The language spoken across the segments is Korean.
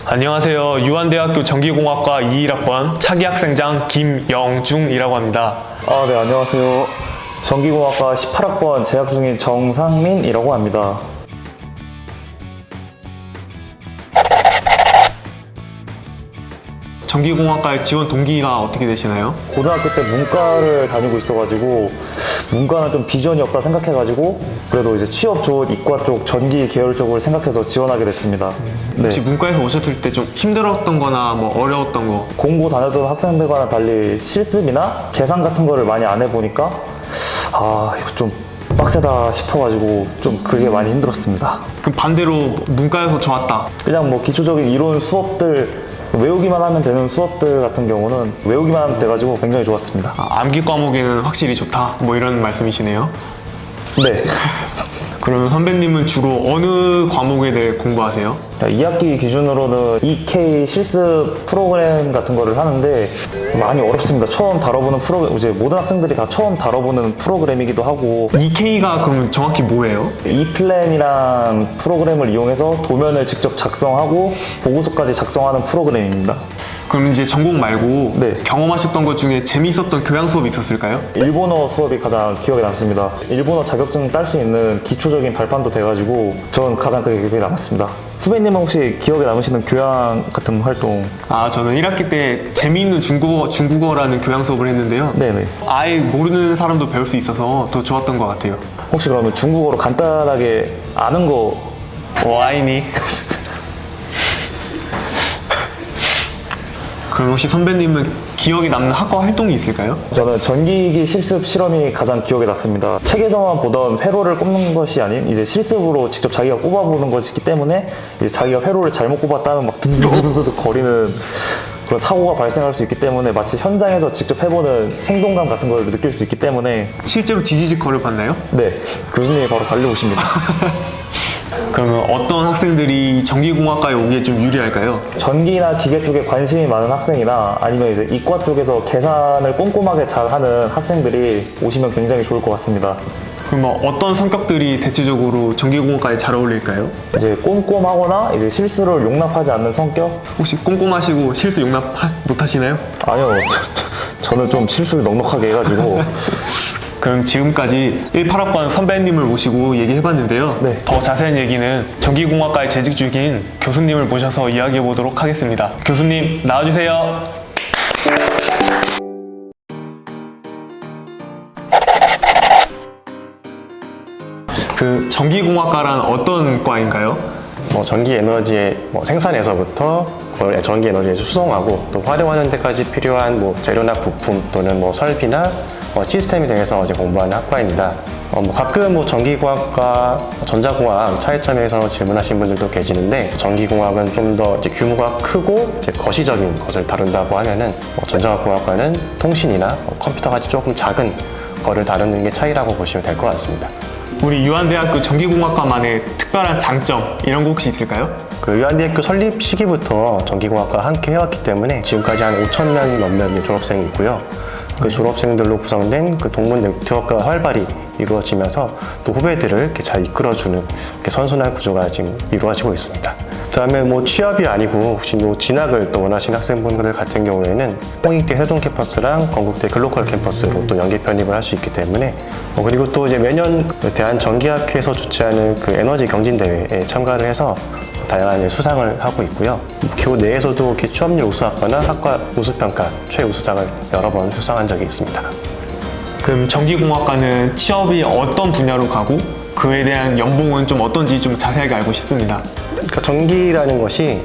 안녕하세요. 유한대학교 전기공학과 21학번 차기 학생장 김영중이라고 합니다. 네, 안녕하세요. 전기공학과 18학번 재학 중인 정상민이라고 합니다. 전기공학과에 지원 동기가 어떻게 되시나요? 고등학교 때 문과를 다니고 있어가지고 문과는 좀 비전이 없다 생각해가지고 그래도 이제 취업 좋은 이과 쪽 전기 계열 쪽을 생각해서 지원하게 됐습니다. 네. 혹시 문과에서 오셨을 때 좀 힘들었던 거나 뭐 어려웠던 거? 공고 다녔던 학생들과는 달리 실습이나 계산 같은 거를 많이 안 해보니까 이거 좀 빡세다 싶어가지고 좀 그게 많이 힘들었습니다. 그 반대로 문과에서 좋았다. 그냥 뭐 기초적인 이론 수업들 외우기만 하면 되는 수업들 같은 경우는 외우기만 하면 돼가지고 굉장히 좋았습니다. 암기 과목에는 확실히 좋다. 뭐 이런 말씀이시네요. 네. 그러면 선배님은 주로 어느 과목에 대해 공부하세요? 2학기 기준으로는 EK 실습 프로그램 같은 거를 하는데 많이 어렵습니다. 처음 다뤄보는 프로그램, 이제 모든 학생들이 다 처음 다뤄보는 프로그램이기도 하고 EK가 그러면 정확히 뭐예요? E플랜이란 프로그램을 이용해서 도면을 직접 작성하고 보고서까지 작성하는 프로그램입니다. 그럼 이제 전공 말고 네. 경험하셨던 것 중에 재미있었던 교양 수업이 있었을까요? 일본어 수업이 가장 기억에 남습니다. 일본어 자격증 딸 수 있는 기초적인 발판도 돼가지고 저는 가장 그게 기억에 남았습니다. 후배님은 혹시 기억에 남으시는 교양 같은 활동? 저는 1학기 때 재미있는 중국어라는 교양 수업을 했는데요. 네네. 아예 모르는 사람도 배울 수 있어서 더 좋았던 것 같아요. 혹시 그러면 중국어로 간단하게 아는 거 와이니? 그럼 혹시 선배님은 기억에 남는 학과 활동이 있을까요? 저는 전기기 실습 실험이 가장 기억에 났습니다. 책에서만 보던 회로를 꼽는 것이 아닌 이제 실습으로 직접 자기가 꼽아보는 것이기 때문에 이제 자기가 회로를 잘못 꼽았다면 막 드드드드드 거리는 그런 사고가 발생할 수 있기 때문에 마치 현장에서 직접 해보는 생동감 같은 걸 느낄 수 있기 때문에 실제로 지지직 거를 봤나요? 네, 교수님이 바로 달려오십니다. 그러면 어떤 학생들이 전기공학과에 오기에 좀 유리할까요? 전기나 기계 쪽에 관심이 많은 학생이나 아니면 이제 이과 쪽에서 계산을 꼼꼼하게 잘하는 학생들이 오시면 굉장히 좋을 것 같습니다. 그럼 어떤 성격들이 대체적으로 전기공학과에 잘 어울릴까요? 이제 꼼꼼하거나 이제 실수를 용납하지 않는 성격? 혹시 꼼꼼하시고 실수 용납 못하시나요? 아니요, 저는 좀 실수를 넉넉하게 해가지고 그럼 지금까지 18학번 선배님을 모시고 얘기해봤는데요. 네. 더 자세한 얘기는 전기공학과에 재직 중인 교수님을 모셔서 이야기해보도록 하겠습니다. 교수님 나와주세요. 그 전기공학과란 어떤 과인가요? 전기 에너지의 생산에서부터 그걸 전기 에너지에 수송하고 또 활용하는 데까지 필요한 재료나 부품 또는 설비나 시스템에 대해서 공부하는 학과입니다. 가끔 전기공학과 전자공학 차이점에서 질문하신 분들도 계시는데 전기공학은 좀 더 규모가 크고 거시적인 것을 다룬다고 하면은 전자공학과는 통신이나 컴퓨터 같이 조금 작은 거를 다루는 게 차이라고 보시면 될 것 같습니다. 우리 유한대학교 전기공학과만의 특별한 장점 이런 거 혹시 있을까요? 그 유한대학교 설립 시기부터 전기공학과 함께 해왔기 때문에 지금까지 한 5,000명 넘는 졸업생이 있고요. 그 졸업생들로 구성된 그 동문 네트워크가 활발히 이루어지면서 또 후배들을 이렇게 잘 이끌어주는 이렇게 선순환 구조가 지금 이루어지고 있습니다. 그다음에 취업이 아니고 혹시 진학을 또 원하시는 학생분들 같은 경우에는 홍익대 세종 캠퍼스랑 건국대 글로컬 캠퍼스로 또 연계 편입을 할 수 있기 때문에 그리고 또 이제 매년 대한전기학회에서 주최하는 그 에너지 경진대회에 참가를 해서 다양한 수상을 하고 있고요. 교 내에서도 이렇게 취업률 우수학과나 학과 우수평가 최우수상을 여러 번 수상한 적이 있습니다. 그럼 전기공학과는 취업이 어떤 분야로 가고 그에 대한 연봉은 좀 어떤지 좀 자세하게 알고 싶습니다. 그러니까 전기라는 것이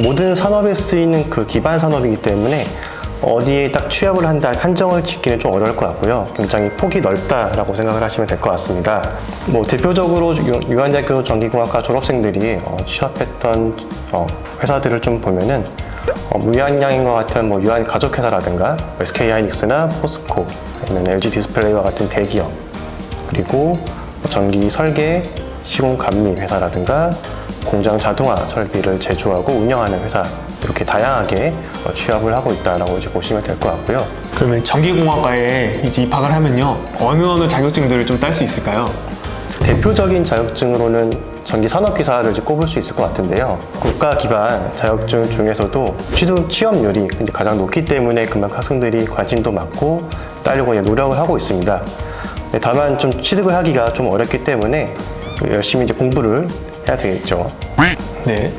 모든 산업에 쓰이는 그 기반 산업이기 때문에 어디에 딱 취업을 한다 한정을 짓기는 좀 어려울 것 같고요. 굉장히 폭이 넓다라고 생각을 하시면 될 것 같습니다. 대표적으로 유한대학교 전기공학과 졸업생들이 취업했던 회사들을 좀 보면은 무한양인 것 같은 유한 가족회사라든가 SK하이닉스나 포스코 아니면 LG 디스플레이와 같은 대기업, 그리고 전기 설계 시공 감리 회사라든가 공장 자동화 설비를 제조하고 운영하는 회사 이렇게 다양하게 취업을 하고 있다라고 이제 보시면 될 것 같고요. 그러면 전기공학과에 이제 입학을 하면요, 어느 자격증들을 좀 딸 수 있을까요? 대표적인 자격증으로는 전기산업기사를 이제 꼽을 수 있을 것 같은데요. 국가 기반 자격증 중에서도 취업률이 가장 높기 때문에 그만큼 학생들이 관심도 많고 따려고 노력을 하고 있습니다. 다만 좀 취득을 하기가 좀 어렵기 때문에 열심히 이제 공부를 해야 되겠죠. 네.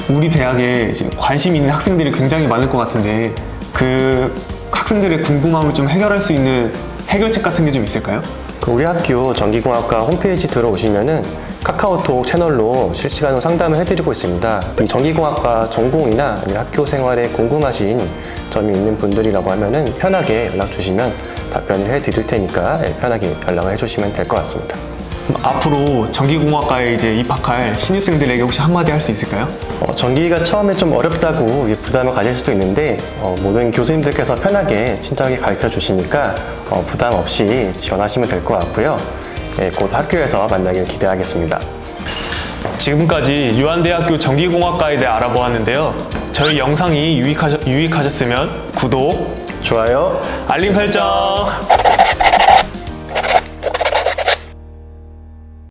우리 대학에 이제 관심 있는 학생들이 굉장히 많을 것 같은데 그 학생들의 궁금함을 좀 해결할 수 있는 해결책 같은 게 좀 있을까요? 우리 학교 전기공학과 홈페이지 들어오시면은 카카오톡 채널로 실시간으로 상담을 해드리고 있습니다. 이 전기공학과 전공이나 학교 생활에 궁금하신 점이 있는 분들이라고 하면은 편하게 연락 주시면 답변을 해드릴 테니까 편하게 연락을 해주시면 될 것 같습니다. 그럼 앞으로 전기공학과에 이제 입학할 신입생들에게 혹시 한마디 할 수 있을까요? 전기가 처음에 좀 어렵다고 부담을 가질 수도 있는데 모든 교수님들께서 편하게 친절하게 가르쳐 주시니까 부담 없이 지원하시면 될 것 같고요. 곧 학교에서 만나길 기대하겠습니다. 지금까지 유한대학교 전기공학과에 대해 알아보았는데요. 저희 영상이 유익하셨으면 구독, 좋아요. 알림 설정